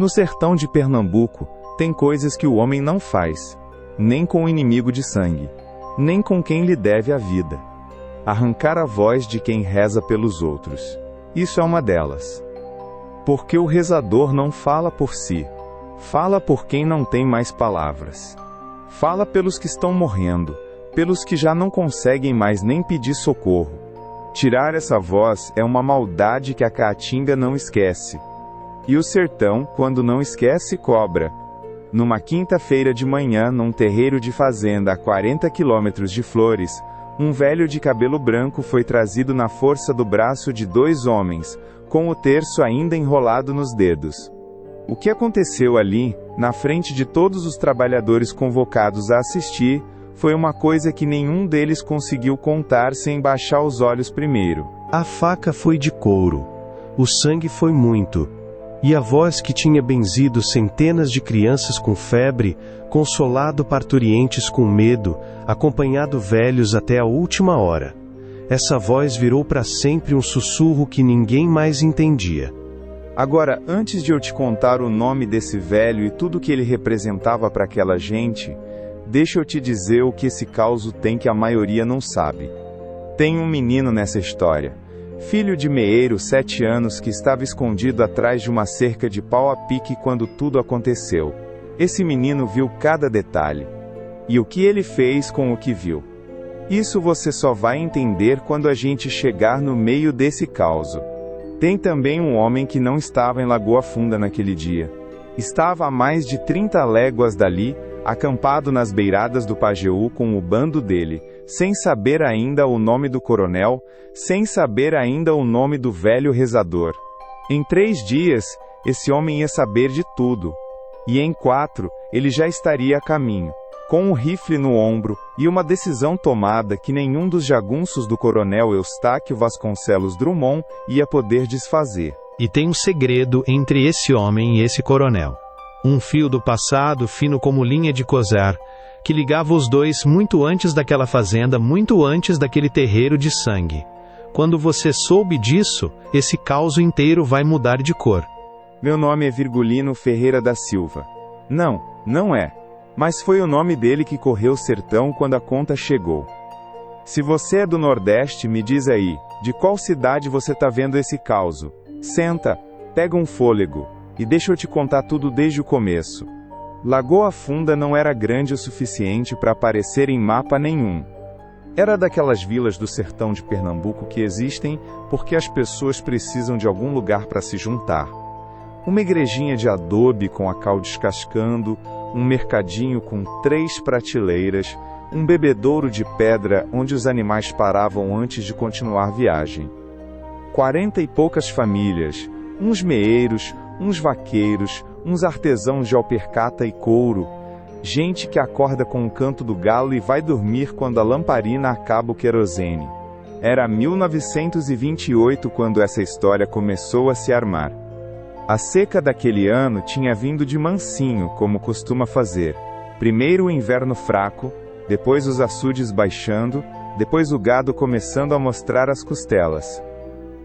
No sertão de Pernambuco, tem coisas que o homem não faz, nem com o inimigo de sangue, nem com quem lhe deve a vida. Arrancar a voz de quem reza pelos outros. Isso é uma delas. Porque o rezador não fala por si, fala por quem não tem mais palavras. Fala pelos que estão morrendo, pelos que já não conseguem mais nem pedir socorro. Tirar essa voz é uma maldade que a caatinga não esquece. E o sertão, quando não esquece, cobra. Numa quinta-feira de manhã, num terreiro de fazenda a 40 quilômetros de Flores, um velho de cabelo branco foi trazido na força do braço de 2 homens, com o terço ainda enrolado nos dedos. O que aconteceu ali, na frente de todos os trabalhadores convocados a assistir, foi uma coisa que nenhum deles conseguiu contar sem baixar os olhos primeiro. A faca foi de couro. O sangue foi muito. E a voz que tinha benzido centenas de crianças com febre, consolado parturientes com medo, acompanhado velhos até a última hora. Essa voz virou para sempre um sussurro que ninguém mais entendia. Agora, antes de eu te contar o nome desse velho e tudo que ele representava para aquela gente, deixa eu te dizer o que esse causo tem que a maioria não sabe. Tem um menino nessa história, filho de meeiro, 7 anos, que estava escondido atrás de uma cerca de pau a pique quando tudo aconteceu. Esse menino viu cada detalhe. E o que ele fez com o que viu? Isso você só vai entender quando a gente chegar no meio desse causo. Tem também um homem que não estava em Lagoa Funda naquele dia. Estava a mais de 30 léguas dali, acampado nas beiradas do Pajeú com o bando dele, sem saber ainda o nome do coronel, sem saber ainda o nome do velho rezador. Em 3 dias, esse homem ia saber de tudo. E em 4, ele já estaria a caminho, com um rifle no ombro, e uma decisão tomada que nenhum dos jagunços do coronel Eustáquio Vasconcelos Drummond ia poder desfazer. E tem um segredo entre esse homem e esse coronel. Um fio do passado, fino como linha de coser, que ligava os dois muito antes daquela fazenda, muito antes daquele terreiro de sangue. Quando você soube disso, esse caos inteiro vai mudar de cor. Meu nome é Virgulino Ferreira da Silva. Não é. Mas foi o nome dele que correu o sertão quando a conta chegou. Se você é do Nordeste, me diz aí, de qual cidade você tá vendo esse causo? Senta, pega um fôlego, e deixa eu te contar tudo desde o começo. Lagoa Funda não era grande o suficiente para aparecer em mapa nenhum. Era daquelas vilas do sertão de Pernambuco que existem porque as pessoas precisam de algum lugar para se juntar. Uma igrejinha de adobe com a cal descascando, um mercadinho com 3 prateleiras, um bebedouro de pedra onde os animais paravam antes de continuar a viagem. 40 e poucas famílias, uns meeiros, uns vaqueiros, uns artesãos de alpercata e couro, gente que acorda com o canto do galo e vai dormir quando a lamparina acaba o querosene. Era 1928 quando essa história começou a se armar. A seca daquele ano tinha vindo de mansinho, como costuma fazer. Primeiro o inverno fraco, depois os açudes baixando, depois o gado começando a mostrar as costelas.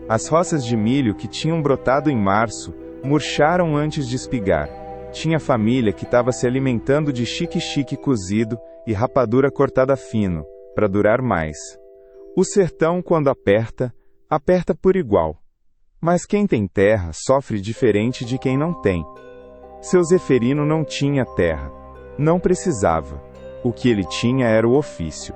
As roças de milho que tinham brotado em março, murcharam antes de espigar. Tinha família que estava se alimentando de xique-xique cozido e rapadura cortada fino, para durar mais. O sertão, quando aperta, aperta por igual. Mas quem tem terra sofre diferente de quem não tem. Seu Zeferino não tinha terra. Não precisava. O que ele tinha era o ofício.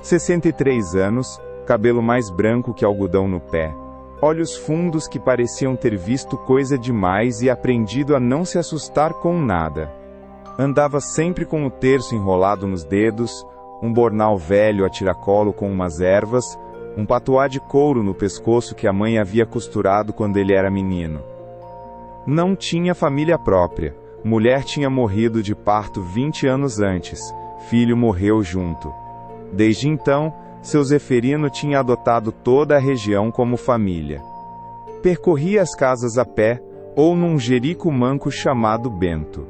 63 anos, cabelo mais branco que algodão no pé, olhos fundos que pareciam ter visto coisa demais e aprendido a não se assustar com nada. Andava sempre com o terço enrolado nos dedos, um bornal velho a tiracolo com umas ervas, um patuá de couro no pescoço que a mãe havia costurado quando ele era menino. Não tinha família própria. Mulher tinha morrido de parto 20 anos antes. Filho morreu junto. Desde então, seu Zeferino tinha adotado toda a região como família. Percorria as casas a pé, ou num jerico manco chamado Bento.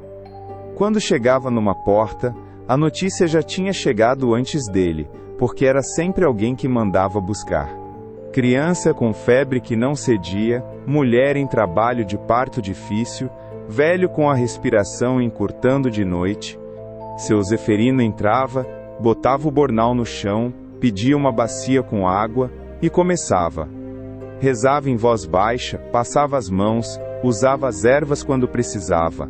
Quando chegava numa porta, a notícia já tinha chegado antes dele, porque era sempre alguém que mandava buscar. Criança com febre que não cedia, mulher em trabalho de parto difícil, velho com a respiração encurtando de noite. Seu Zeferino entrava, botava o bornal no chão, pedia uma bacia com água, e começava. Rezava em voz baixa, passava as mãos, usava as ervas quando precisava.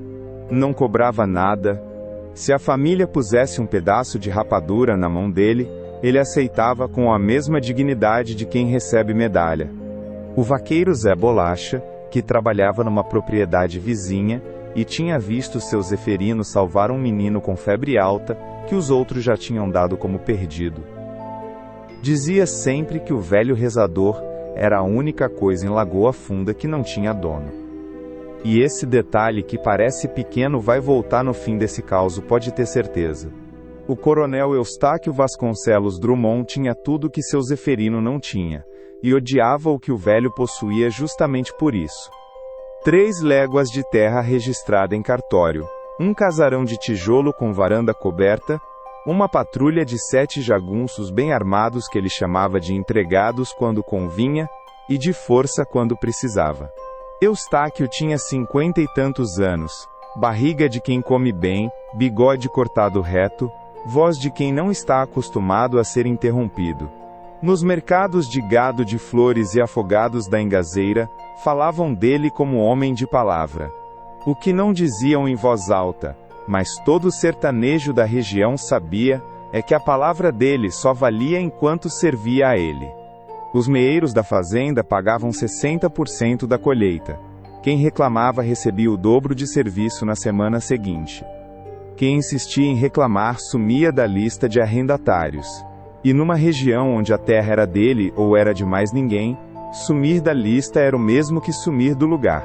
Não cobrava nada. Se a família pusesse um pedaço de rapadura na mão dele, ele aceitava com a mesma dignidade de quem recebe medalha. O vaqueiro Zé Bolacha, que trabalhava numa propriedade vizinha, e tinha visto seu Zeferino salvar um menino com febre alta, que os outros já tinham dado como perdido. Dizia sempre que o velho rezador era a única coisa em Lagoa Funda que não tinha dono. E esse detalhe que parece pequeno vai voltar no fim desse caso, pode ter certeza. O coronel Eustáquio Vasconcelos Drummond tinha tudo que seu Zeferino não tinha, e odiava o que o velho possuía justamente por isso. 3 léguas de terra registrada em cartório, um casarão de tijolo com varanda coberta, uma patrulha de 7 jagunços bem armados que ele chamava de entregados quando convinha, e de força quando precisava. Eustáquio tinha 50 e tantos anos, barriga de quem come bem, bigode cortado reto, voz de quem não está acostumado a ser interrompido. Nos mercados de gado de Flores e Afogados da Engazeira, falavam dele como homem de palavra. O que não diziam em voz alta, mas todo sertanejo da região sabia, é que a palavra dele só valia enquanto servia a ele. Os meeiros da fazenda pagavam 60% da colheita. Quem reclamava recebia o dobro de serviço na semana seguinte. Quem insistia em reclamar sumia da lista de arrendatários. E numa região onde a terra era dele ou era de mais ninguém, sumir da lista era o mesmo que sumir do lugar.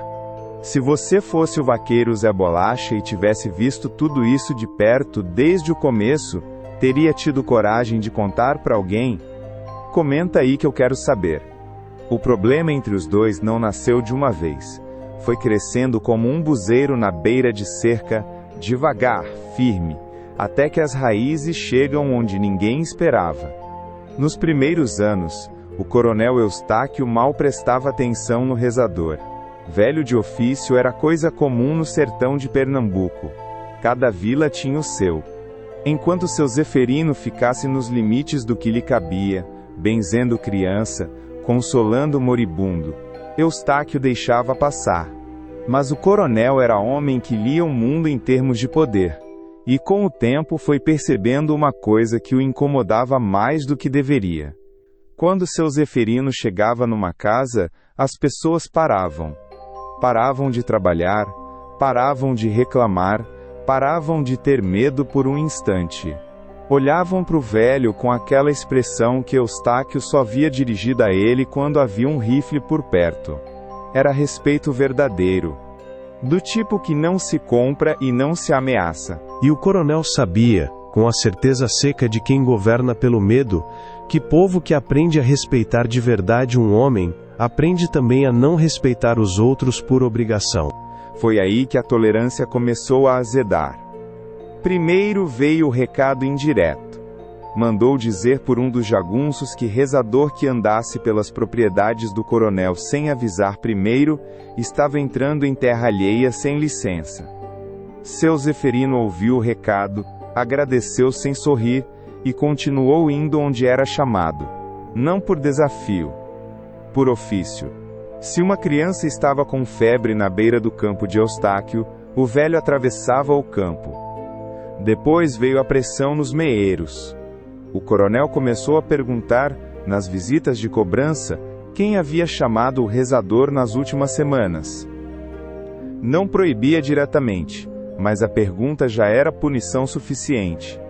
Se você fosse o vaqueiro Zé Bolacha e tivesse visto tudo isso de perto desde o começo, teria tido coragem de contar para alguém? Comenta aí que eu quero saber. O problema entre os dois não nasceu de uma vez. Foi crescendo como um buzeiro na beira de cerca, devagar, firme, até que as raízes chegam onde ninguém esperava. Nos primeiros anos, o coronel Eustáquio mal prestava atenção no rezador. Velho de ofício era coisa comum no sertão de Pernambuco. Cada vila tinha o seu. Enquanto seu Zeferino ficasse nos limites do que lhe cabia, benzendo criança, consolando moribundo, Eustáquio deixava passar. Mas o coronel era homem que lia o mundo em termos de poder. E com o tempo foi percebendo uma coisa que o incomodava mais do que deveria. Quando seu Zeferino chegava numa casa, as pessoas paravam. Paravam de trabalhar, paravam de reclamar, paravam de ter medo por um instante. Olhavam para o velho com aquela expressão que Eustáquio só via dirigida a ele quando havia um rifle por perto. Era respeito verdadeiro. Do tipo que não se compra e não se ameaça. E o coronel sabia, com a certeza seca de quem governa pelo medo, que povo que aprende a respeitar de verdade um homem, aprende também a não respeitar os outros por obrigação. Foi aí que a tolerância começou a azedar. Primeiro veio o recado indireto. Mandou dizer por um dos jagunços que rezador que andasse pelas propriedades do coronel sem avisar primeiro, estava entrando em terra alheia sem licença. Seu Zeferino ouviu o recado, agradeceu sem sorrir, e continuou indo onde era chamado. Não por desafio, por ofício. Se uma criança estava com febre na beira do campo de Eustáquio, o velho atravessava o campo. Depois veio a pressão nos meeiros. O coronel começou a perguntar, nas visitas de cobrança, quem havia chamado o rezador nas últimas semanas. Não proibia diretamente, mas a pergunta já era punição suficiente.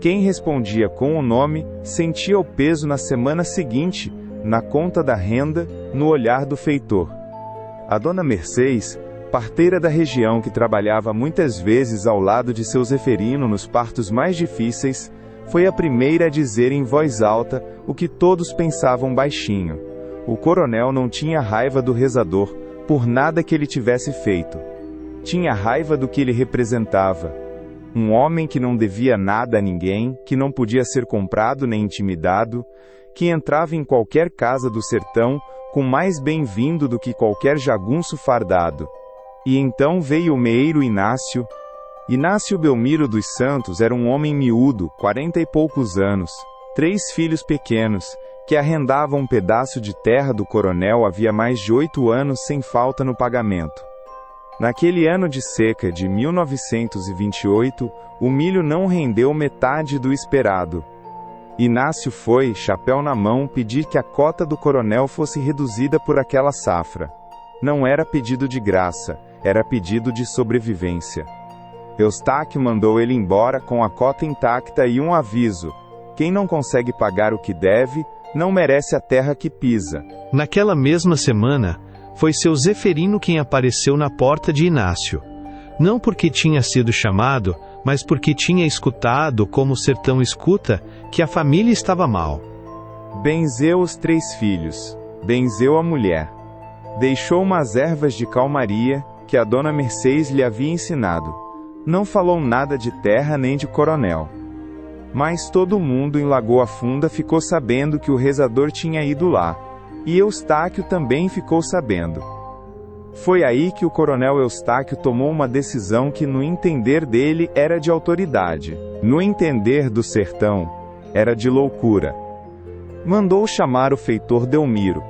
Quem respondia com o nome, sentia o peso na semana seguinte, na conta da renda, no olhar do feitor. A dona Mercês, parteira da região que trabalhava muitas vezes ao lado de seu Zeferino nos partos mais difíceis, foi a primeira a dizer em voz alta o que todos pensavam baixinho. O coronel não tinha raiva do rezador, por nada que ele tivesse feito. Tinha raiva do que ele representava. Um homem que não devia nada a ninguém, que não podia ser comprado nem intimidado, que entrava em qualquer casa do sertão, com mais bem-vindo do que qualquer jagunço fardado. E então veio o meeiro Inácio. Inácio Belmiro dos Santos era um homem miúdo, 40 e poucos anos, 3 filhos pequenos, que arrendava um pedaço de terra do coronel havia mais de 8 anos sem falta no pagamento. Naquele ano de seca de 1928, o milho não rendeu metade do esperado. Inácio foi, chapéu na mão, pedir que a cota do coronel fosse reduzida por aquela safra. Não era pedido de graça, era pedido de sobrevivência. Eustáquio mandou ele embora com a cota intacta e um aviso: quem não consegue pagar o que deve, não merece a terra que pisa. Naquela mesma semana, foi seu Zeferino quem apareceu na porta de Inácio. Não porque tinha sido chamado, mas porque tinha escutado, como o sertão escuta, que a família estava mal. Benzeu os 3 filhos, benzeu a mulher. Deixou umas ervas de calmaria, que a dona Mercês lhe havia ensinado. Não falou nada de terra nem de coronel. Mas todo mundo em Lagoa Funda ficou sabendo que o rezador tinha ido lá. E Eustáquio também ficou sabendo. Foi aí que o coronel Eustáquio tomou uma decisão que no entender dele era de autoridade. No entender do sertão, era de loucura. Mandou chamar o feitor Delmiro,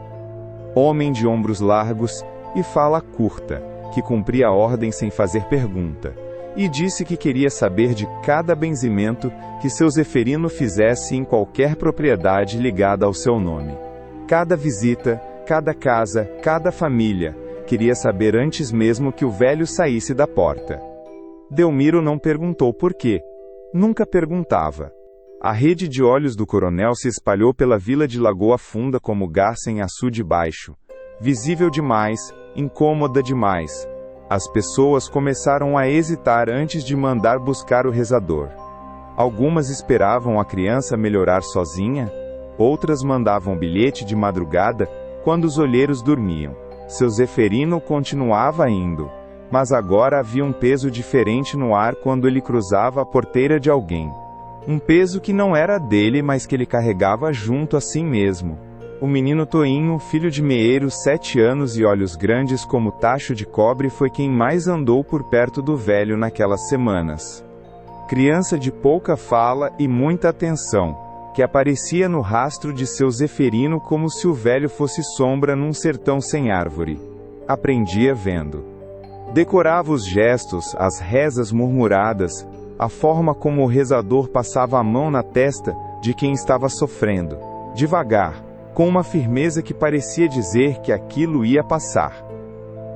homem de ombros largos e fala curta, que cumpria a ordem sem fazer pergunta, e disse que queria saber de cada benzimento que seu Zeferino fizesse em qualquer propriedade ligada ao seu nome. Cada visita, cada casa, cada família, queria saber antes mesmo que o velho saísse da porta. Delmiro não perguntou por quê. Nunca perguntava. A rede de olhos do coronel se espalhou pela vila de Lagoa Funda como garça em açude baixo. Visível demais, incômoda demais. As pessoas começaram a hesitar antes de mandar buscar o rezador. Algumas esperavam a criança melhorar sozinha, outras mandavam bilhete de madrugada, quando os olheiros dormiam. Seu Zeferino continuava indo, mas agora havia um peso diferente no ar quando ele cruzava a porteira de alguém. Um peso que não era dele, mas que ele carregava junto a si mesmo. O menino Toinho, filho de meeiro, 7 anos e olhos grandes como tacho de cobre, foi quem mais andou por perto do velho naquelas semanas. Criança de pouca fala e muita atenção, que aparecia no rastro de seu Zeferino como se o velho fosse sombra num sertão sem árvore. Aprendia vendo. Decorava os gestos, as rezas murmuradas, a forma como o rezador passava a mão na testa de quem estava sofrendo, devagar, com uma firmeza que parecia dizer que aquilo ia passar.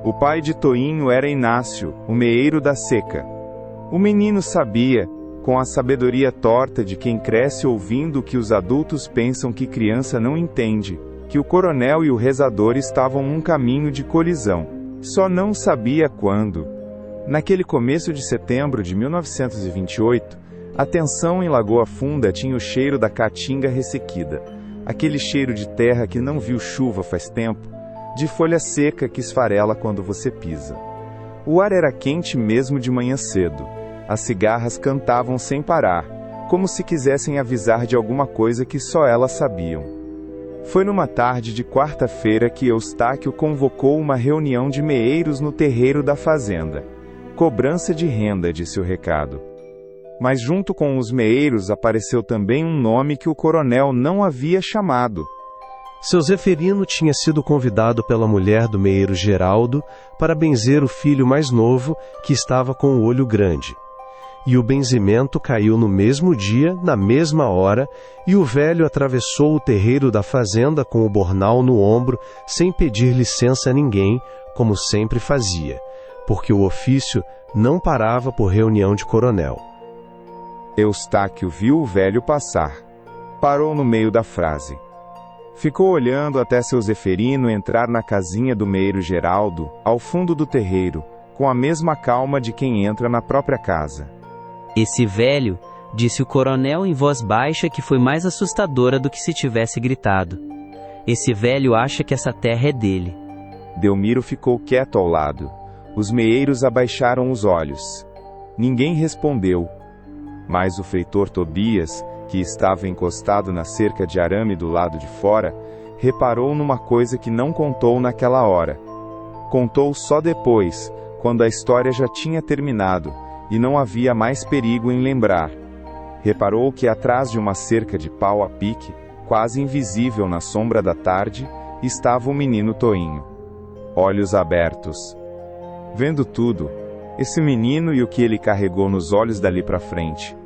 O pai de Toinho era Inácio, o meeiro da seca. O menino sabia, com a sabedoria torta de quem cresce ouvindo o que os adultos pensam que criança não entende, que o coronel e o rezador estavam num caminho de colisão. Só não sabia quando. Naquele começo de setembro de 1928, a tensão em Lagoa Funda tinha o cheiro da caatinga ressequida. Aquele cheiro de terra que não viu chuva faz tempo, de folha seca que esfarela quando você pisa. O ar era quente mesmo de manhã cedo. As cigarras cantavam sem parar, como se quisessem avisar de alguma coisa que só elas sabiam. Foi numa tarde de quarta-feira que Eustáquio convocou uma reunião de meeiros no terreiro da fazenda. Cobrança de renda, disse o recado. Mas junto com os meeiros apareceu também um nome que o coronel não havia chamado. Seu Zeferino tinha sido convidado pela mulher do meeiro Geraldo para benzer o filho mais novo, que estava com o olho grande. E o benzimento caiu no mesmo dia, na mesma hora, e o velho atravessou o terreiro da fazenda com o bornal no ombro, sem pedir licença a ninguém, como sempre fazia, porque o ofício não parava por reunião de coronel. Eustáquio viu o velho passar. Parou no meio da frase. Ficou olhando até seu Zeferino entrar na casinha do meeiro Geraldo, ao fundo do terreiro, com a mesma calma de quem entra na própria casa. Esse velho, disse o coronel em voz baixa que foi mais assustadora do que se tivesse gritado. Esse velho acha que essa terra é dele. Delmiro ficou quieto ao lado. Os meeiros abaixaram os olhos. Ninguém respondeu. Mas o feitor Tobias, que estava encostado na cerca de arame do lado de fora, reparou numa coisa que não contou naquela hora. Contou só depois, quando a história já tinha terminado, e não havia mais perigo em lembrar. Reparou que atrás de uma cerca de pau a pique, quase invisível na sombra da tarde, estava o menino Toinho. Olhos abertos. Vendo tudo, esse menino e o que ele carregou nos olhos dali para frente.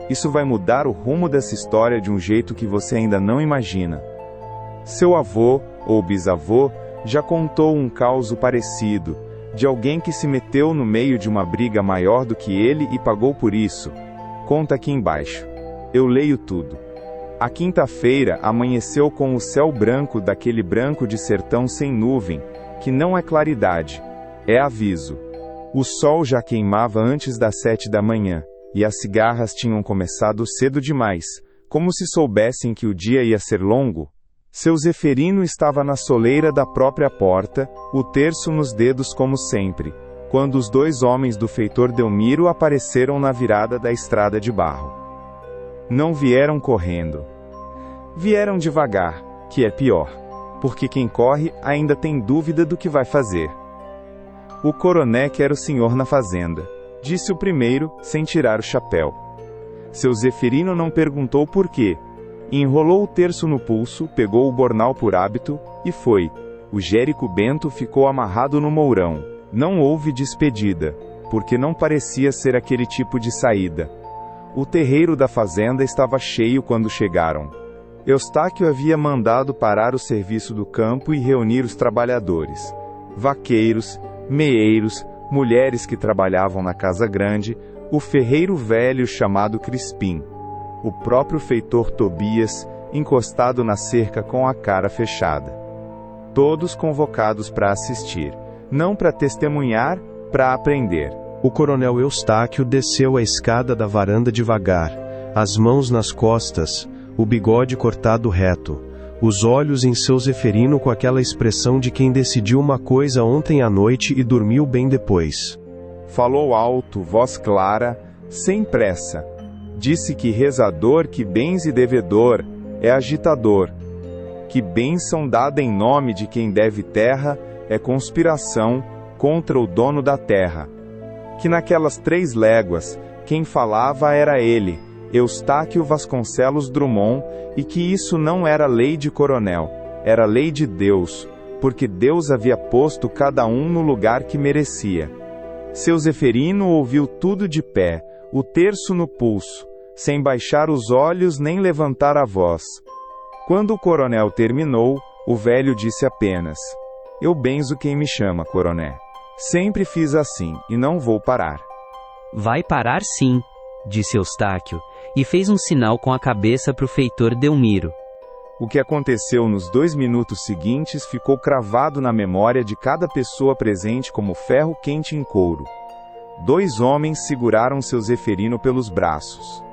Isso vai mudar o rumo dessa história de um jeito que você ainda não imagina. Seu avô, ou bisavô, já contou um caso parecido, de alguém que se meteu no meio de uma briga maior do que ele e pagou por isso. Conta aqui embaixo. Eu leio tudo. A quinta-feira amanheceu com o céu branco daquele branco de sertão sem nuvem, que não é claridade, é aviso. O sol já queimava antes das 7 da manhã, e as cigarras tinham começado cedo demais, como se soubessem que o dia ia ser longo. Seu Zeferino estava na soleira da própria porta, o terço nos dedos como sempre, quando os 2 homens do feitor Delmiro apareceram na virada da estrada de barro. Não vieram correndo. Vieram devagar, que é pior, porque quem corre ainda tem dúvida do que vai fazer. O coroné quer o senhor na fazenda, disse o primeiro, sem tirar o chapéu. Seu Zeferino não perguntou por quê. Enrolou o terço no pulso, pegou o bornal por hábito, e foi. O Jérico Bento ficou amarrado no mourão. Não houve despedida, porque não parecia ser aquele tipo de saída. O terreiro da fazenda estava cheio quando chegaram. Eustáquio havia mandado parar o serviço do campo e reunir os trabalhadores. Vaqueiros, meeiros, mulheres que trabalhavam na casa grande, o ferreiro velho chamado Crispim, o próprio feitor Tobias, encostado na cerca com a cara fechada. Todos convocados para assistir, não para testemunhar, para aprender. O coronel Eustáquio desceu a escada da varanda devagar, as mãos nas costas, o bigode cortado reto, os olhos em seu Zeferino com aquela expressão de quem decidiu uma coisa ontem à noite e dormiu bem depois. Falou alto, voz clara, sem pressa. Disse que rezador que benze devedor, é agitador. Que bênção dada em nome de quem deve terra, é conspiração contra o dono da terra. Que naquelas 3 léguas, quem falava era ele, Eustáquio Vasconcelos Drummond, e que isso não era lei de coronel, era lei de Deus, porque Deus havia posto cada um no lugar que merecia. Seu Zeferino ouviu tudo de pé, o terço no pulso, sem baixar os olhos nem levantar a voz. Quando o coronel terminou, o velho disse apenas: Eu benzo quem me chama, coroné. Sempre fiz assim, e não vou parar. Vai parar sim, disse Eustáquio, e fez um sinal com a cabeça para o feitor Delmiro. O que aconteceu nos 2 minutos seguintes ficou cravado na memória de cada pessoa presente como ferro quente em couro. 2 homens seguraram seu Zeferino pelos braços.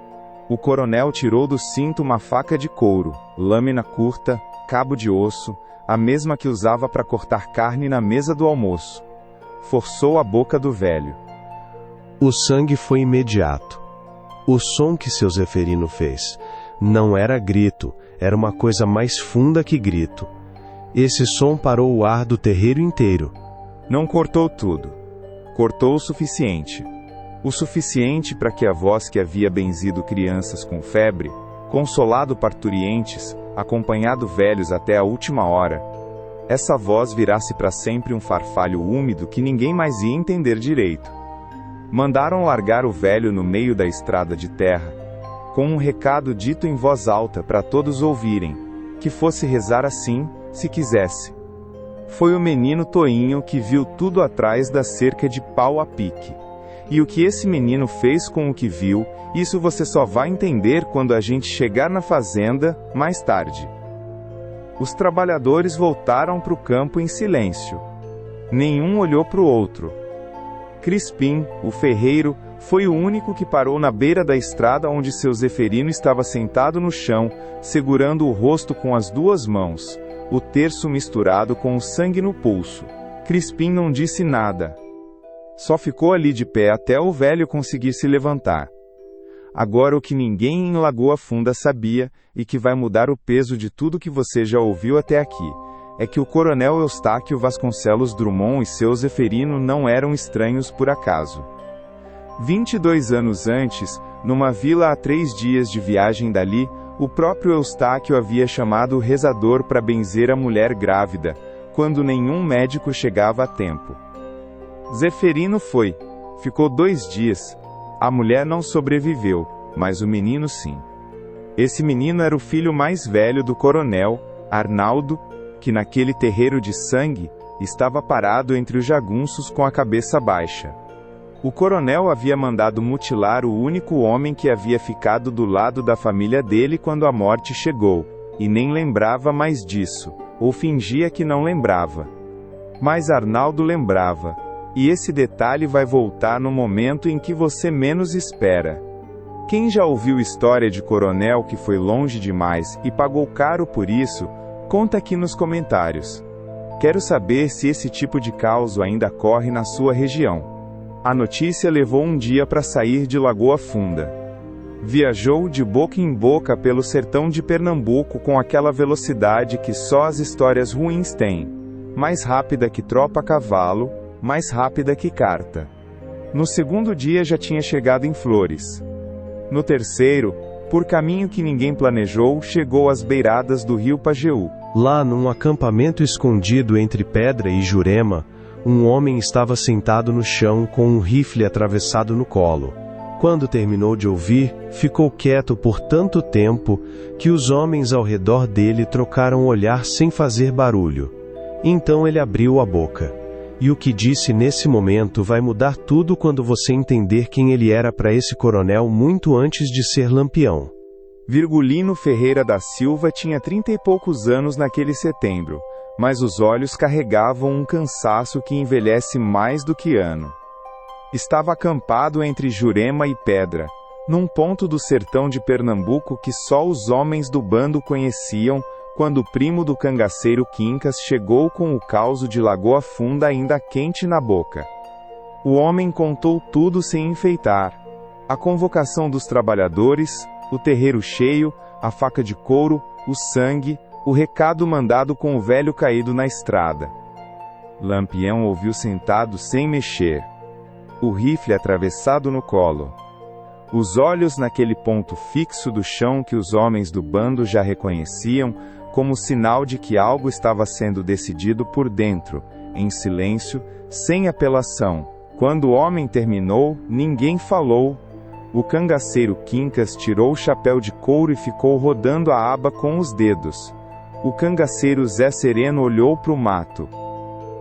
O coronel tirou do cinto uma faca de couro, lâmina curta, cabo de osso, a mesma que usava para cortar carne na mesa do almoço. Forçou a boca do velho. O sangue foi imediato. O som que seu Zeferino fez não era grito, era uma coisa mais funda que grito. Esse som parou o ar do terreiro inteiro. Não cortou tudo. Cortou o suficiente. O suficiente para que a voz que havia benzido crianças com febre, consolado parturientes, acompanhado velhos até a última hora, essa voz virasse para sempre um farfalho úmido que ninguém mais ia entender direito. Mandaram largar o velho no meio da estrada de terra, com um recado dito em voz alta para todos ouvirem, que fosse rezar assim, se quisesse. Foi o menino Toinho que viu tudo atrás da cerca de pau a pique. E o que esse menino fez com o que viu, isso você só vai entender quando a gente chegar na fazenda, mais tarde. Os trabalhadores voltaram para o campo em silêncio. Nenhum olhou para o outro. Crispim, o ferreiro, foi o único que parou na beira da estrada onde seu Zeferino estava sentado no chão, segurando o rosto com as 2 mãos, o terço misturado com o sangue no pulso. Crispim não disse nada. Só ficou ali de pé até o velho conseguir se levantar. Agora o que ninguém em Lagoa Funda sabia, e que vai mudar o peso de tudo que você já ouviu até aqui, é que o coronel Eustáquio Vasconcelos Drummond e seu Zeferino não eram estranhos por acaso. 22 anos antes, numa vila a 3 dias de viagem dali, o próprio Eustáquio havia chamado o rezador para benzer a mulher grávida, quando nenhum médico chegava a tempo. Zeferino foi. Ficou 2 dias. A mulher não sobreviveu, mas o menino sim. Esse menino era o filho mais velho do coronel, Arnaldo, que naquele terreiro de sangue, estava parado entre os jagunços com a cabeça baixa. O coronel havia mandado mutilar o único homem que havia ficado do lado da família dele quando a morte chegou, e nem lembrava mais disso, ou fingia que não lembrava. Mas Arnaldo lembrava, e esse detalhe vai voltar no momento em que você menos espera. Quem já ouviu história de coronel que foi longe demais e pagou caro por isso, conta aqui nos comentários. Quero saber se esse tipo de caos ainda corre na sua região. A notícia levou um dia para sair de Lagoa Funda. Viajou de boca em boca pelo sertão de Pernambuco com aquela velocidade que só as histórias ruins têm. Mais rápida que tropa a cavalo, mais rápida que carta. No segundo dia já tinha chegado em Flores. No terceiro, por caminho que ninguém planejou, chegou às beiradas do rio Pajeú. Lá num acampamento escondido entre Pedra e Jurema, um homem estava sentado no chão com um rifle atravessado no colo. Quando terminou de ouvir, ficou quieto por tanto tempo que os homens ao redor dele trocaram o olhar sem fazer barulho. Então ele abriu a boca. E o que disse nesse momento vai mudar tudo quando você entender quem ele era para esse coronel muito antes de ser Lampião. Virgulino Ferreira da Silva tinha 30 e poucos anos naquele setembro, mas os olhos carregavam um cansaço que envelhece mais do que ano. Estava acampado entre Jurema e Pedra, num ponto do sertão de Pernambuco que só os homens do bando conheciam, quando o primo do cangaceiro Quincas chegou com o causo de Lagoa Funda ainda quente na boca. O homem contou tudo sem enfeitar. A convocação dos trabalhadores, o terreiro cheio, a faca de couro, o sangue, o recado mandado com o velho caído na estrada. Lampião ouviu sentado sem mexer. O rifle atravessado no colo. Os olhos naquele ponto fixo do chão que os homens do bando já reconheciam, como sinal de que algo estava sendo decidido por dentro, em silêncio, sem apelação. Quando o homem terminou, ninguém falou. O cangaceiro Quincas tirou o chapéu de couro e ficou rodando a aba com os dedos. O cangaceiro Zé Sereno olhou para o mato.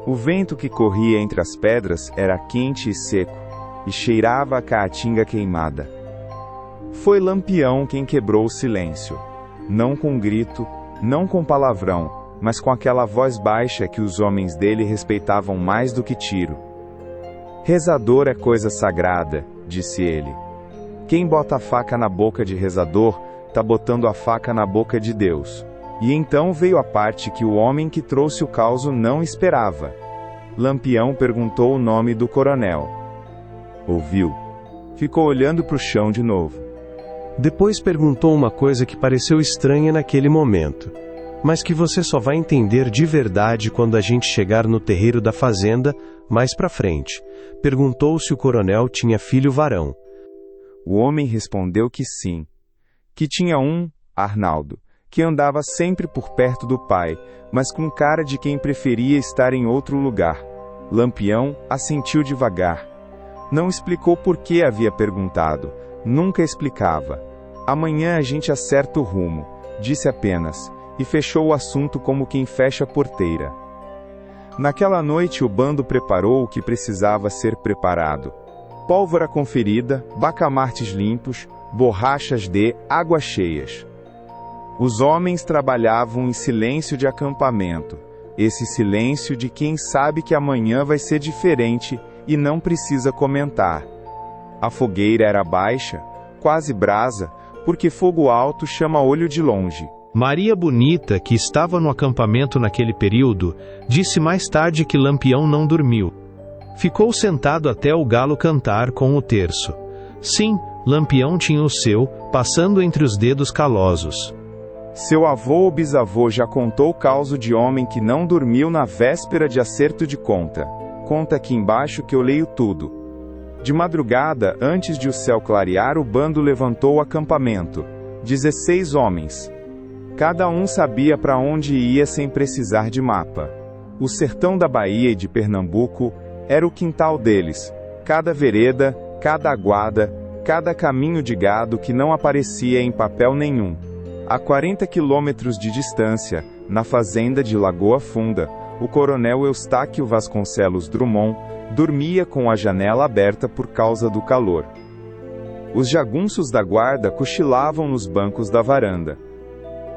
O vento que corria entre as pedras era quente e seco, e cheirava a caatinga queimada. Foi Lampião quem quebrou o silêncio. Não com grito, não com palavrão, mas com aquela voz baixa que os homens dele respeitavam mais do que tiro. Rezador é coisa sagrada, disse ele. Quem bota a faca na boca de rezador, tá botando a faca na boca de Deus. E então veio a parte que o homem que trouxe o causo não esperava. Lampião perguntou o nome do coronel. Ouviu. Ficou olhando para o chão de novo. Depois perguntou uma coisa que pareceu estranha naquele momento, mas que você só vai entender de verdade quando a gente chegar no terreiro da fazenda, mais pra frente. Perguntou se o coronel tinha filho varão. O homem respondeu que sim. Que tinha um, Arnaldo, que andava sempre por perto do pai, mas com cara de quem preferia estar em outro lugar. Lampião assentiu devagar. Não explicou por que havia perguntado. Nunca explicava. Amanhã a gente acerta o rumo, disse apenas, e fechou o assunto como quem fecha a porteira. Naquela noite o bando preparou o que precisava ser preparado. Pólvora conferida, bacamartes limpos, borrachas de água cheias. Os homens trabalhavam em silêncio de acampamento, esse silêncio de quem sabe que amanhã vai ser diferente e não precisa comentar. A fogueira era baixa, quase brasa, porque fogo alto chama olho de longe. Maria Bonita, que estava no acampamento naquele período, disse mais tarde que Lampião não dormiu. Ficou sentado até o galo cantar com o terço. Sim, Lampião tinha o seu, passando entre os dedos calosos. Seu avô ou bisavô já contou o causo de homem que não dormiu na véspera de acerto de conta. Conta aqui embaixo que eu leio tudo. De madrugada, antes de o céu clarear, o bando levantou o acampamento. 16 homens. Cada um sabia para onde ia sem precisar de mapa. O sertão da Bahia e de Pernambuco era o quintal deles. Cada vereda, cada aguada, cada caminho de gado que não aparecia em papel nenhum. A 40 quilômetros de distância, na fazenda de Lagoa Funda, o coronel Eustáquio Vasconcelos Drummond dormia com a janela aberta por causa do calor. Os jagunços da guarda cochilavam nos bancos da varanda.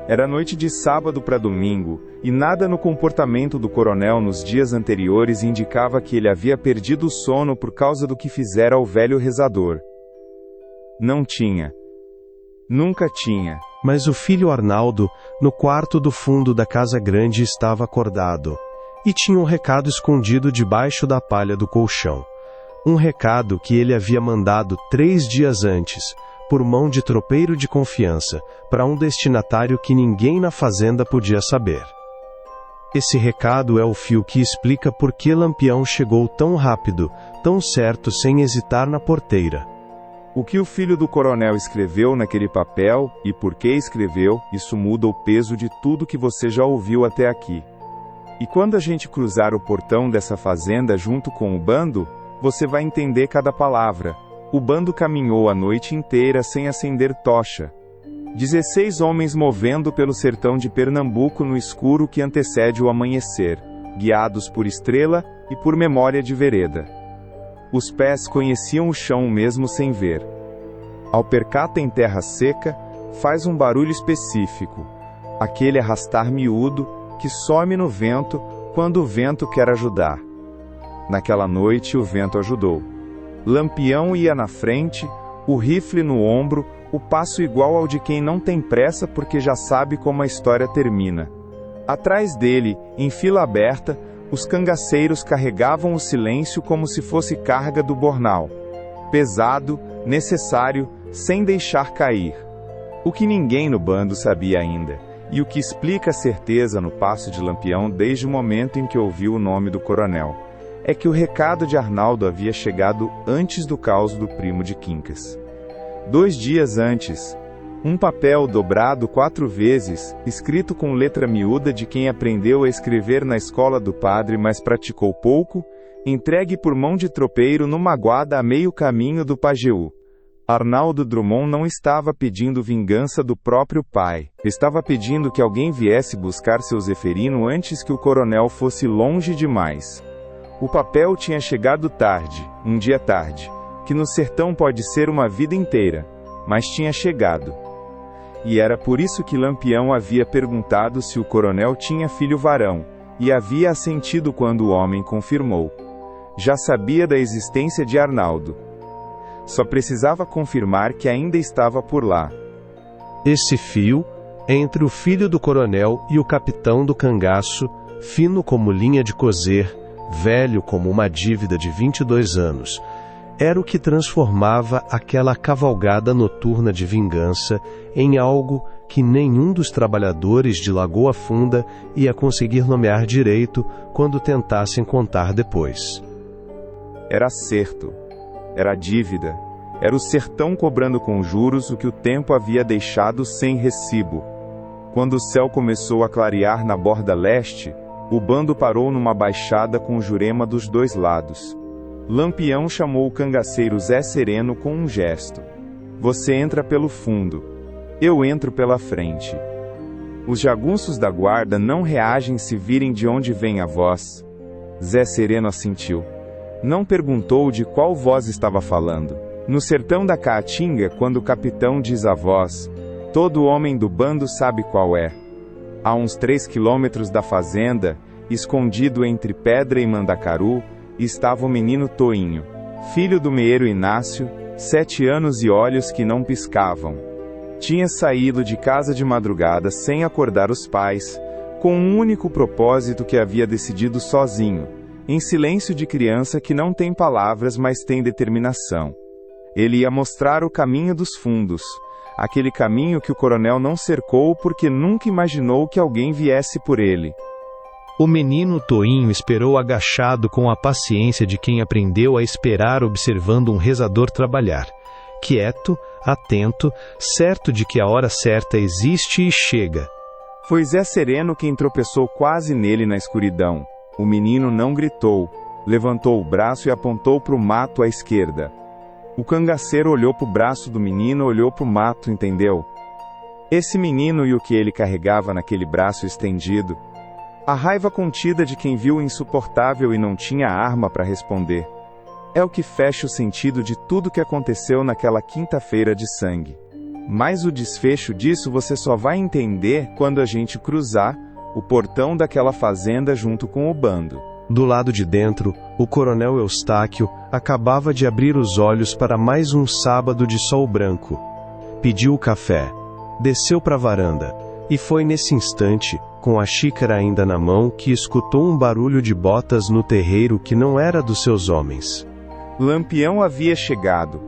Era noite de sábado para domingo, e nada no comportamento do coronel nos dias anteriores indicava que ele havia perdido o sono por causa do que fizera ao velho rezador. Não tinha. Nunca tinha. Mas o filho Arnaldo, no quarto do fundo da casa grande, estava acordado. E tinha um recado escondido debaixo da palha do colchão. Um recado que ele havia mandado 3 dias antes, por mão de tropeiro de confiança, para um destinatário que ninguém na fazenda podia saber. Esse recado é o fio que explica por que Lampião chegou tão rápido, tão certo, sem hesitar na porteira. O que o filho do coronel escreveu naquele papel, e por que escreveu, isso muda o peso de tudo que você já ouviu até aqui. E quando a gente cruzar o portão dessa fazenda junto com o bando, você vai entender cada palavra. O bando caminhou a noite inteira sem acender tocha. 16 homens movendo pelo sertão de Pernambuco no escuro que antecede o amanhecer, guiados por estrela e por memória de vereda. Os pés conheciam o chão mesmo sem ver. Ao percata em terra seca, faz um barulho específico, aquele arrastar miúdo que some no vento quando o vento quer ajudar. Naquela noite o vento ajudou. Lampião ia na frente, o rifle no ombro, o passo igual ao de quem não tem pressa porque já sabe como a história termina. Atrás dele, em fila aberta, os cangaceiros carregavam o silêncio como se fosse carga do bornal. Pesado, necessário, sem deixar cair. O que ninguém no bando sabia ainda, e o que explica a certeza no passo de Lampião desde o momento em que ouviu o nome do coronel, é que o recado de Arnaldo havia chegado antes do caos do primo de Quincas. 2 dias antes, um papel dobrado 4 vezes, escrito com letra miúda de quem aprendeu a escrever na escola do padre mas praticou pouco, entregue por mão de tropeiro numa guarda a meio caminho do Pajeú. Arnaldo Drummond não estava pedindo vingança do próprio pai, estava pedindo que alguém viesse buscar seu Zeferino antes que o coronel fosse longe demais. O papel tinha chegado tarde, um dia tarde, que no sertão pode ser uma vida inteira, mas tinha chegado. E era por isso que Lampião havia perguntado se o coronel tinha filho varão, e havia assentido quando o homem confirmou. Já sabia da existência de Arnaldo. Só precisava confirmar que ainda estava por lá. Esse fio, entre o filho do coronel e o capitão do cangaço, fino como linha de coser, velho como uma dívida de 22 anos, era o que transformava aquela cavalgada noturna de vingança em algo que nenhum dos trabalhadores de Lagoa Funda ia conseguir nomear direito quando tentassem contar depois. Era acerto, era dívida, era o sertão cobrando com juros o que o tempo havia deixado sem recibo. Quando o céu começou a clarear na borda leste, o bando parou numa baixada com Jurema dos 2 lados. Lampião chamou o cangaceiro Zé Sereno com um gesto. Você entra pelo fundo. Eu entro pela frente. Os jagunços da guarda não reagem se virem de onde vem a voz. Zé Sereno assentiu. Não perguntou de qual voz estava falando. No sertão da Caatinga, quando o capitão diz a voz, todo homem do bando sabe qual é. A uns 3 quilômetros da fazenda, escondido entre pedra e mandacaru, estava o menino Toinho, filho do meeiro Inácio, 7 anos e olhos que não piscavam. Tinha saído de casa de madrugada sem acordar os pais, com um único propósito que havia decidido sozinho, em silêncio de criança que não tem palavras mas tem determinação. Ele ia mostrar o caminho dos fundos, aquele caminho que o coronel não cercou porque nunca imaginou que alguém viesse por ele. O menino Toinho esperou agachado com a paciência de quem aprendeu a esperar observando um rezador trabalhar. Quieto, atento, certo de que a hora certa existe e chega. Foi Zé Sereno quem tropeçou quase nele na escuridão. O menino não gritou, levantou o braço e apontou para o mato à esquerda. O cangaceiro olhou para o braço do menino, olhou para o mato, entendeu? Esse menino e o que ele carregava naquele braço estendido. A raiva contida de quem viu o insuportável e não tinha arma para responder. É o que fecha o sentido de tudo que aconteceu naquela quinta-feira de sangue. Mas o desfecho disso você só vai entender quando a gente cruzar o portão daquela fazenda junto com o bando. Do lado de dentro, o coronel Eustáquio acabava de abrir os olhos para mais um sábado de sol branco. Pediu o café, desceu para a varanda, e foi nesse instante, com a xícara ainda na mão, que escutou um barulho de botas no terreiro que não era dos seus homens. Lampião havia chegado.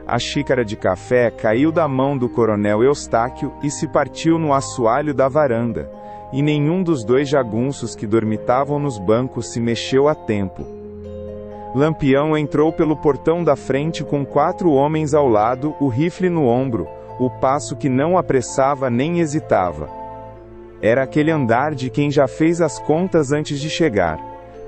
A xícara de café caiu da mão do coronel Eustáquio e se partiu no assoalho da varanda, e nenhum dos dois jagunços que dormitavam nos bancos se mexeu a tempo. Lampião entrou pelo portão da frente com 4 homens ao lado, o rifle no ombro, o passo que não apressava nem hesitava. Era aquele andar de quem já fez as contas antes de chegar.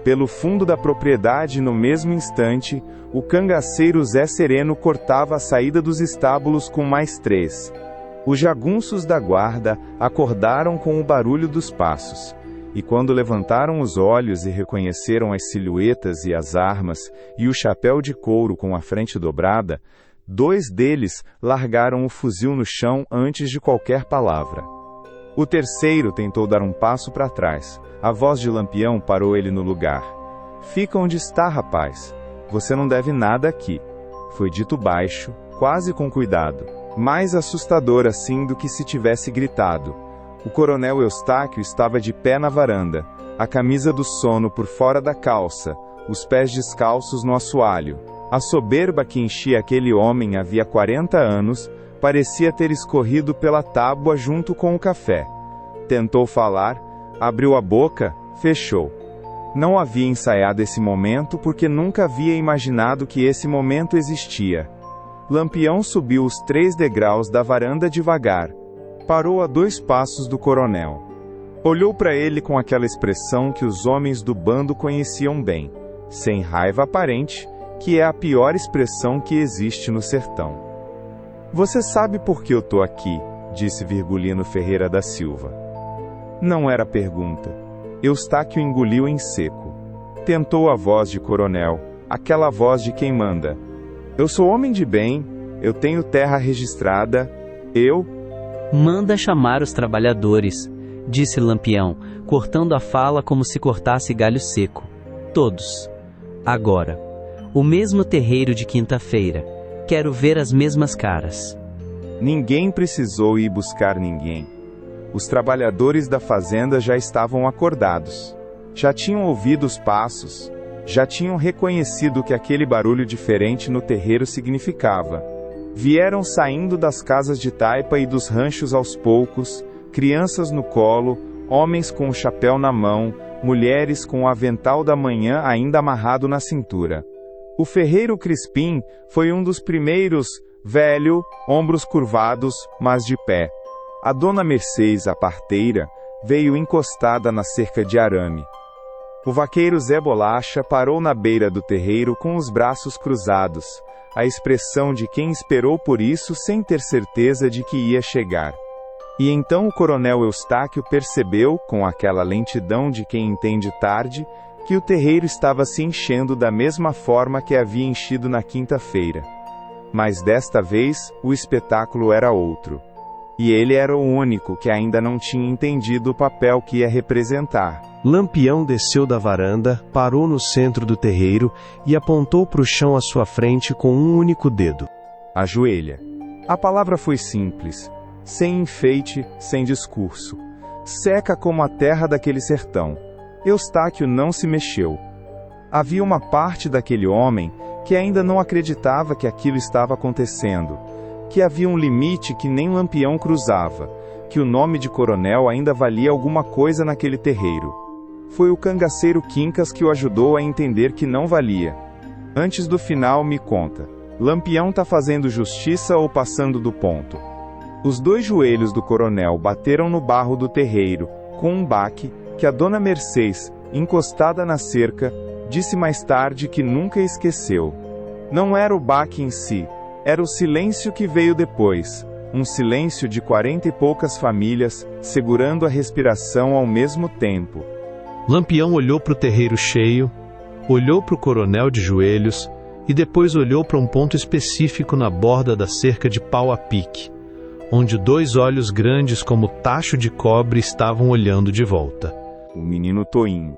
Pelo fundo da propriedade, no mesmo instante, o cangaceiro Zé Sereno cortava a saída dos estábulos com mais 3. Os jagunços da guarda acordaram com o barulho dos passos, e quando levantaram os olhos e reconheceram as silhuetas e as armas, e o chapéu de couro com a frente dobrada, 2 deles largaram o fuzil no chão antes de qualquer palavra. O terceiro tentou dar um passo para trás. A voz de Lampião parou ele no lugar. "Fica onde está, rapaz. Você não deve nada aqui." Foi dito baixo, quase com cuidado, mais assustador assim do que se tivesse gritado. O coronel Eustáquio estava de pé na varanda, a camisa do sono por fora da calça, os pés descalços no assoalho. A soberba que enchia aquele homem havia 40 anos, parecia ter escorrido pela tábua junto com o café. Tentou falar, abriu a boca, fechou. Não havia ensaiado esse momento porque nunca havia imaginado que esse momento existia. Lampião subiu os 3 degraus da varanda devagar. Parou a 2 passos do coronel. Olhou para ele com aquela expressão que os homens do bando conheciam bem, sem raiva aparente, que é a pior expressão que existe no sertão. "Você sabe por que eu tô aqui?" disse Virgulino Ferreira da Silva. Não era pergunta. Eustáquio engoliu em seco. Tentou a voz de coronel, aquela voz de quem manda. "Eu sou homem de bem, eu tenho terra registrada, eu..." "Manda chamar os trabalhadores", disse Lampião, cortando a fala como se cortasse galho seco. "Todos. Agora. O mesmo terreiro de quinta-feira. Quero ver as mesmas caras." Ninguém precisou ir buscar ninguém. Os trabalhadores da fazenda já estavam acordados. Já tinham ouvido os passos. Já tinham reconhecido o que aquele barulho diferente no terreiro significava. Vieram saindo das casas de taipa e dos ranchos aos poucos, crianças no colo, homens com o chapéu na mão, mulheres com o avental da manhã ainda amarrado na cintura. O ferreiro Crispim foi um dos primeiros, velho, ombros curvados, mas de pé. A dona Mercedes, a parteira, veio encostada na cerca de arame. O vaqueiro Zé Bolacha parou na beira do terreiro com os braços cruzados, a expressão de quem esperou por isso sem ter certeza de que ia chegar. E então o coronel Eustáquio percebeu, com aquela lentidão de quem entende tarde, que o terreiro estava se enchendo da mesma forma que havia enchido na quinta-feira. Mas desta vez, o espetáculo era outro. E ele era o único que ainda não tinha entendido o papel que ia representar. Lampião desceu da varanda, parou no centro do terreiro e apontou para o chão à sua frente com um único dedo. "Ajoelha." A palavra foi simples, sem enfeite, sem discurso. Seca como a terra daquele sertão. Eustáquio não se mexeu. Havia uma parte daquele homem que ainda não acreditava que aquilo estava acontecendo. que havia um limite que nem Lampião cruzava, que o nome de coronel ainda valia alguma coisa naquele terreiro. Foi o cangaceiro Quincas que o ajudou a entender que não valia. Antes do final, me conta, Lampião tá fazendo justiça ou passando do ponto? Os 2 joelhos do coronel bateram no barro do terreiro, com um baque, que a dona Mercês, encostada na cerca, disse mais tarde que nunca esqueceu. Não era o baque em si, era o silêncio que veio depois, um silêncio de 40 e poucas famílias, segurando a respiração ao mesmo tempo. Lampião olhou para o terreiro cheio, olhou para o coronel de joelhos e depois olhou para um ponto específico na borda da cerca de pau a pique, onde 2 olhos grandes como tacho de cobre estavam olhando de volta. O menino Toinho,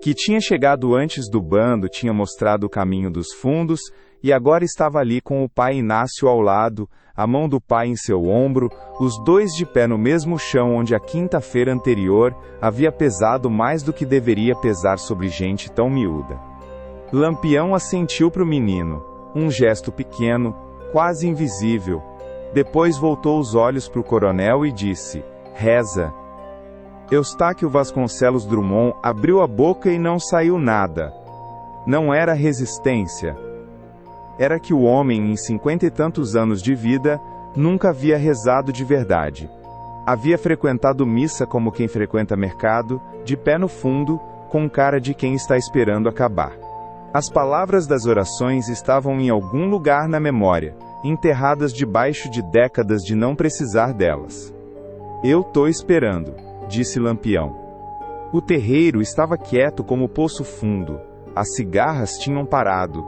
que tinha chegado antes do bando, tinha mostrado o caminho dos fundos e agora estava ali com o pai Inácio ao lado, a mão do pai em seu ombro, os 2 de pé no mesmo chão onde a quinta-feira anterior havia pesado mais do que deveria pesar sobre gente tão miúda. Lampião assentiu para o menino, um gesto pequeno, quase invisível. Depois voltou os olhos para o coronel e disse: reza. Eustáquio Vasconcelos Drummond abriu a boca e não saiu nada. Não era resistência. Era que o homem, em 50 e tantos anos de vida, nunca havia rezado de verdade. Havia frequentado missa como quem frequenta mercado, de pé no fundo, com cara de quem está esperando acabar. As palavras das orações estavam em algum lugar na memória, enterradas debaixo de décadas de não precisar delas. Eu tô esperando, disse Lampião. O terreiro estava quieto como poço fundo. As cigarras tinham parado.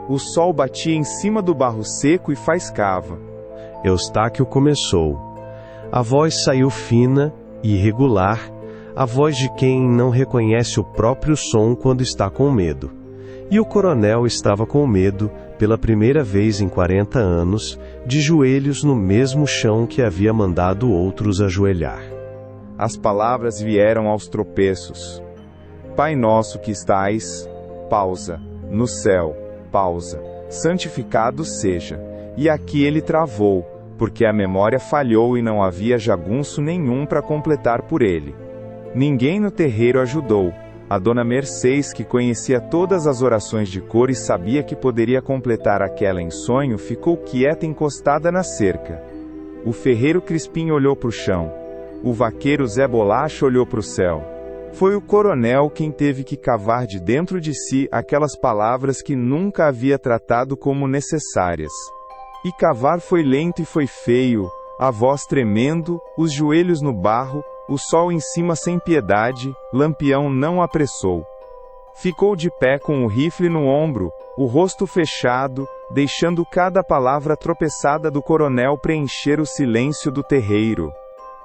O sol batia em cima do barro seco e faiscava. Eustáquio começou. A voz saiu fina e irregular, a voz de quem não reconhece o próprio som quando está com medo. E o coronel estava com medo, pela primeira vez em 40 anos, de joelhos no mesmo chão que havia mandado outros ajoelhar. As palavras vieram aos tropeços. Pai nosso que estais, pausa, no céu, pausa, santificado seja. E aqui ele travou, porque a memória falhou e não havia jagunço nenhum para completar por ele. Ninguém no terreiro ajudou. A dona Mercês, que conhecia todas as orações de cor e sabia que poderia completar aquela em sonho, ficou quieta encostada na cerca. O ferreiro Crispim olhou para o chão. O vaqueiro Zé Bolacha olhou para o céu. Foi o coronel quem teve que cavar de dentro de si aquelas palavras que nunca havia tratado como necessárias. E cavar foi lento e foi feio, a voz tremendo, os joelhos no barro, o sol em cima sem piedade. Lampião não apressou. Ficou de pé com o rifle no ombro, o rosto fechado, deixando cada palavra tropeçada do coronel preencher o silêncio do terreiro.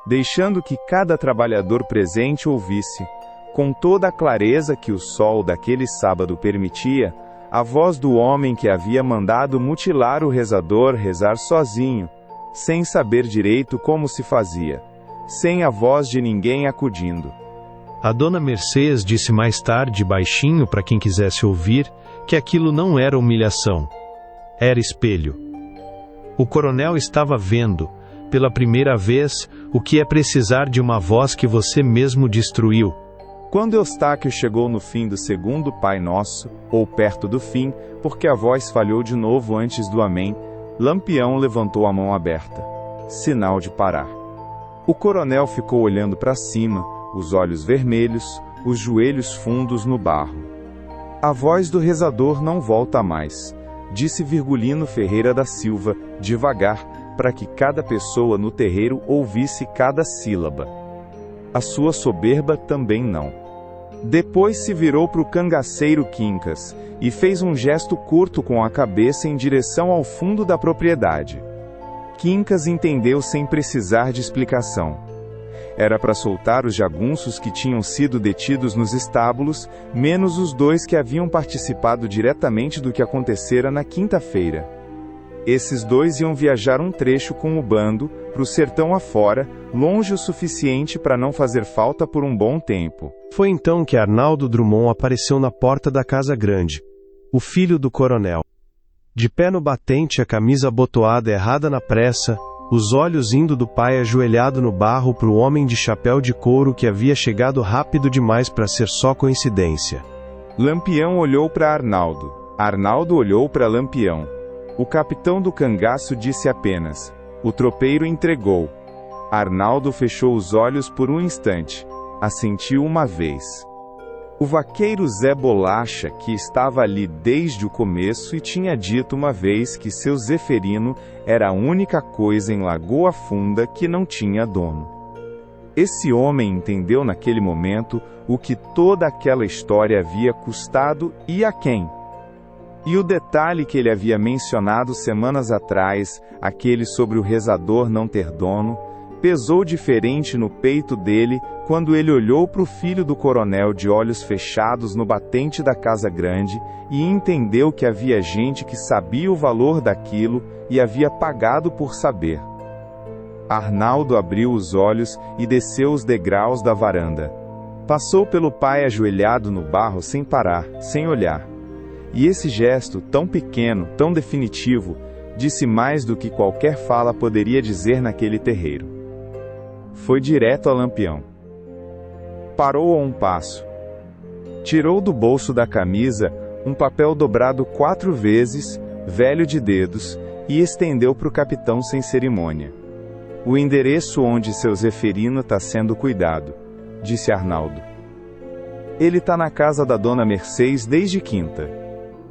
Deixando que cada trabalhador presente ouvisse, com toda a clareza que o sol daquele sábado permitia, a voz do homem que havia mandado mutilar o rezador rezar sozinho, sem saber direito como se fazia, sem a voz de ninguém acudindo. A dona Mercês disse mais tarde, baixinho para quem quisesse ouvir, que aquilo não era humilhação. Era espelho. O coronel estava vendo, pela primeira vez, o que é precisar de uma voz que você mesmo destruiu. Quando Eustáquio chegou no fim do segundo Pai Nosso, ou perto do fim, porque a voz falhou de novo antes do Amém, Lampião levantou a mão aberta, sinal de parar. O coronel ficou olhando para cima, os olhos vermelhos, os joelhos fundos no barro. A voz do rezador não volta mais, disse Virgulino Ferreira da Silva, devagar, para que cada pessoa no terreiro ouvisse cada sílaba. A sua soberba também não. Depois se virou para o cangaceiro Quincas, e fez um gesto curto com a cabeça em direção ao fundo da propriedade. Quincas entendeu sem precisar de explicação. Era para soltar os jagunços que tinham sido detidos nos estábulos, menos os 2 que haviam participado diretamente do que acontecera na quinta-feira. Esses 2 iam viajar um trecho com o bando, para o sertão afora, longe o suficiente para não fazer falta por um bom tempo. Foi então que Arnaldo Drummond apareceu na porta da casa grande, o filho do coronel. De pé no batente, a camisa abotoada errada na pressa, os olhos indo do pai ajoelhado no barro para o homem de chapéu de couro que havia chegado rápido demais para ser só coincidência. Lampião olhou para Arnaldo. Arnaldo olhou para Lampião. O capitão do cangaço disse apenas: "O tropeiro entregou." Arnaldo fechou os olhos por um instante. Assentiu uma vez. O vaqueiro Zé Bolacha, que estava ali desde o começo e tinha dito uma vez que seu Zeferino era a única coisa em Lagoa Funda que não tinha dono. Esse homem entendeu naquele momento o que toda aquela história havia custado e a quem. E o detalhe que ele havia mencionado semanas atrás, aquele sobre o rezador não ter dono, pesou diferente no peito dele quando ele olhou para o filho do coronel de olhos fechados no batente da casa grande e entendeu que havia gente que sabia o valor daquilo e havia pagado por saber. Arnaldo abriu os olhos e desceu os degraus da varanda. Passou pelo pai ajoelhado no barro sem parar, sem olhar. E esse gesto, tão pequeno, tão definitivo, disse mais do que qualquer fala poderia dizer naquele terreiro. Foi direto a Lampião. Parou a um passo. Tirou do bolso da camisa um papel dobrado 4 vezes, velho de dedos, e estendeu para o capitão sem cerimônia. "O endereço onde seu Zeferino está sendo cuidado", disse Arnaldo. "Ele está na casa da dona Mercedes desde quinta.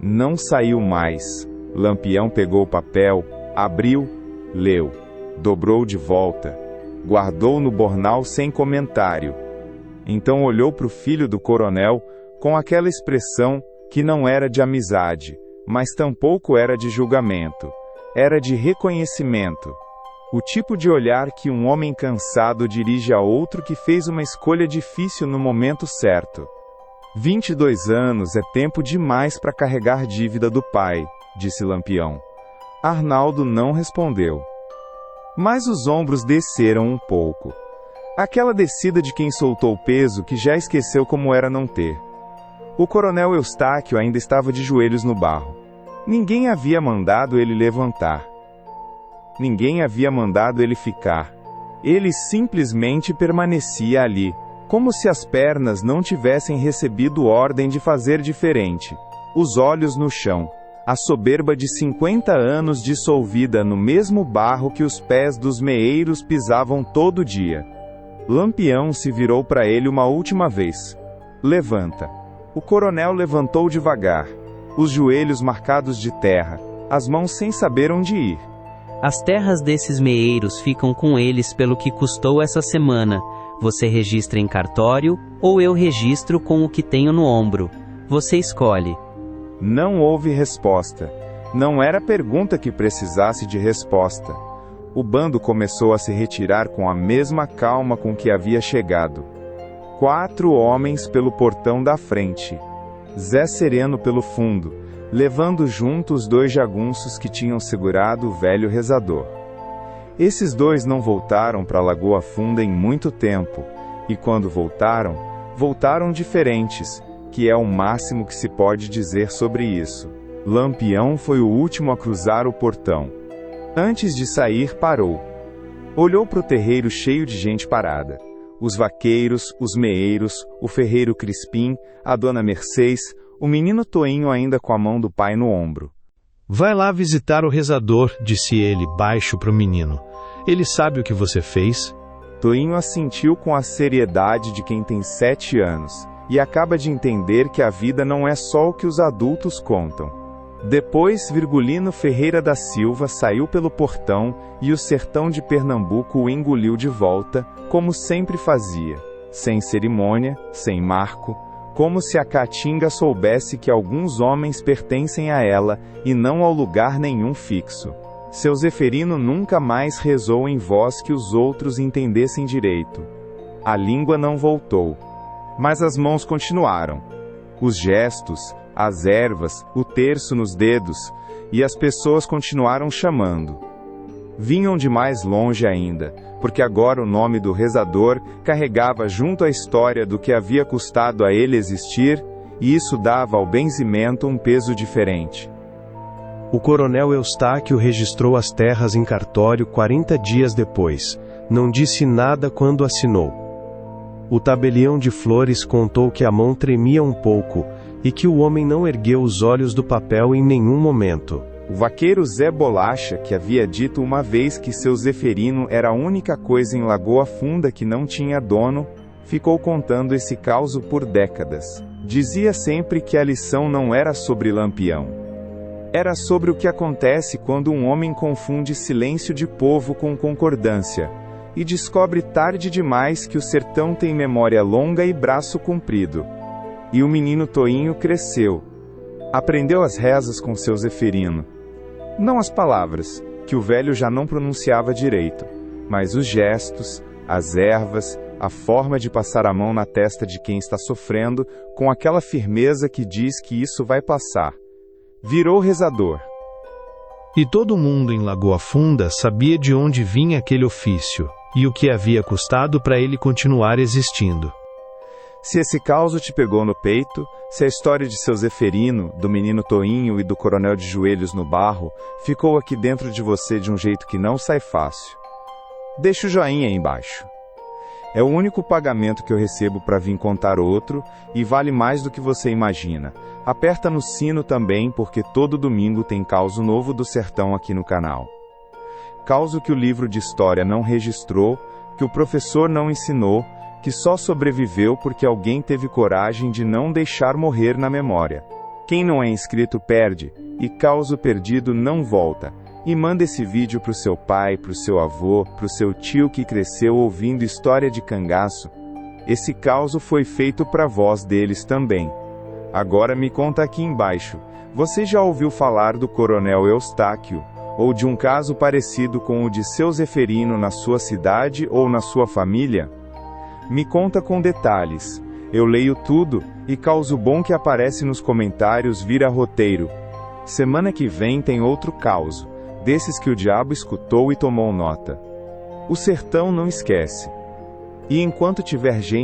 Não saiu mais." Lampião pegou o papel, abriu, leu, dobrou de volta, guardou no bornal sem comentário. Então olhou para o filho do coronel, com aquela expressão que não era de amizade, mas tampouco era de julgamento, era de reconhecimento. O tipo de olhar que um homem cansado dirige a outro que fez uma escolha difícil no momento certo. 22 anos é tempo demais para carregar dívida do pai, disse Lampião. Arnaldo não respondeu. Mas os ombros desceram um pouco. Aquela descida de quem soltou o peso que já esqueceu como era não ter. O coronel Eustáquio ainda estava de joelhos no barro. Ninguém havia mandado ele levantar. Ninguém havia mandado ele ficar. Ele simplesmente permanecia ali, como se as pernas não tivessem recebido ordem de fazer diferente. Os olhos no chão. A soberba de 50 anos dissolvida no mesmo barro que os pés dos meeiros pisavam todo dia. Lampião se virou para ele uma última vez. "Levanta." O coronel levantou devagar, os joelhos marcados de terra, as mãos sem saber onde ir. "As terras desses meeiros ficam com eles pelo que custou essa semana. Você registra em cartório, ou eu registro com o que tenho no ombro. Você escolhe." Não houve resposta. Não era pergunta que precisasse de resposta. O bando começou a se retirar com a mesma calma com que havia chegado. 4 homens pelo portão da frente. Zé Sereno pelo fundo, levando junto os 2 jagunços que tinham segurado o velho rezador. Esses 2 não voltaram para Lagoa Funda em muito tempo, e quando voltaram, voltaram diferentes, que é o máximo que se pode dizer sobre isso. Lampião foi o último a cruzar o portão. Antes de sair, parou. Olhou para o terreiro cheio de gente parada. Os vaqueiros, os meeiros, o ferreiro Crispim, a dona Mercedes, o menino Toinho ainda com a mão do pai no ombro. "Vai lá visitar o rezador", disse ele, baixo para o menino. "Ele sabe o que você fez?" Toinho assentiu com a seriedade de quem tem 7 anos, e acaba de entender que a vida não é só o que os adultos contam. Depois, Virgulino Ferreira da Silva saiu pelo portão, e o sertão de Pernambuco o engoliu de volta, como sempre fazia, sem cerimônia, sem marco, como se a caatinga soubesse que alguns homens pertencem a ela, e não ao lugar nenhum fixo. Seu Zeferino nunca mais rezou em voz que os outros entendessem direito. A língua não voltou. Mas as mãos continuaram. Os gestos, as ervas, o terço nos dedos, e as pessoas continuaram chamando. Vinham de mais longe ainda, porque agora o nome do rezador carregava junto a história do que havia custado a ele existir, e isso dava ao benzimento um peso diferente. O coronel Eustáquio registrou as terras em cartório 40 dias depois. Não disse nada quando assinou. O tabelião de Flores contou que a mão tremia um pouco, e que o homem não ergueu os olhos do papel em nenhum momento. O vaqueiro Zé Bolacha, que havia dito uma vez que seu Zeferino era a única coisa em Lagoa Funda que não tinha dono, ficou contando esse causo por décadas. Dizia sempre que a lição não era sobre Lampião. Era sobre o que acontece quando um homem confunde silêncio de povo com concordância, e descobre tarde demais que o sertão tem memória longa e braço comprido. E o menino Toinho cresceu. Aprendeu as rezas com seu Zeferino. Não as palavras, que o velho já não pronunciava direito, mas os gestos, as ervas, a forma de passar a mão na testa de quem está sofrendo, com aquela firmeza que diz que isso vai passar. Virou rezador. E todo mundo em Lagoa Funda sabia de onde vinha aquele ofício, e o que havia custado para ele continuar existindo. Se esse caos te pegou no peito, se a história de seu Zeferino, do menino Toinho e do coronel de joelhos no barro, ficou aqui dentro de você de um jeito que não sai fácil, deixa o joinha aí embaixo. É o único pagamento que eu recebo para vir contar outro, e vale mais do que você imagina. Aperta no sino também, porque todo domingo tem causo novo do sertão aqui no canal. Causo que o livro de história não registrou, que o professor não ensinou, que só sobreviveu porque alguém teve coragem de não deixar morrer na memória. Quem não é inscrito perde, e causo perdido não volta. E manda esse vídeo pro seu pai, pro seu avô, pro seu tio que cresceu ouvindo história de cangaço. Esse causo foi feito pra voz deles também. Agora me conta aqui embaixo, você já ouviu falar do coronel Eustáquio, ou de um caso parecido com o de seu Zeferino na sua cidade ou na sua família? Me conta com detalhes. Eu leio tudo, e causo bom que aparece nos comentários vira roteiro. Semana que vem tem outro causo, desses que o diabo escutou e tomou nota. O sertão não esquece. E enquanto tiver gente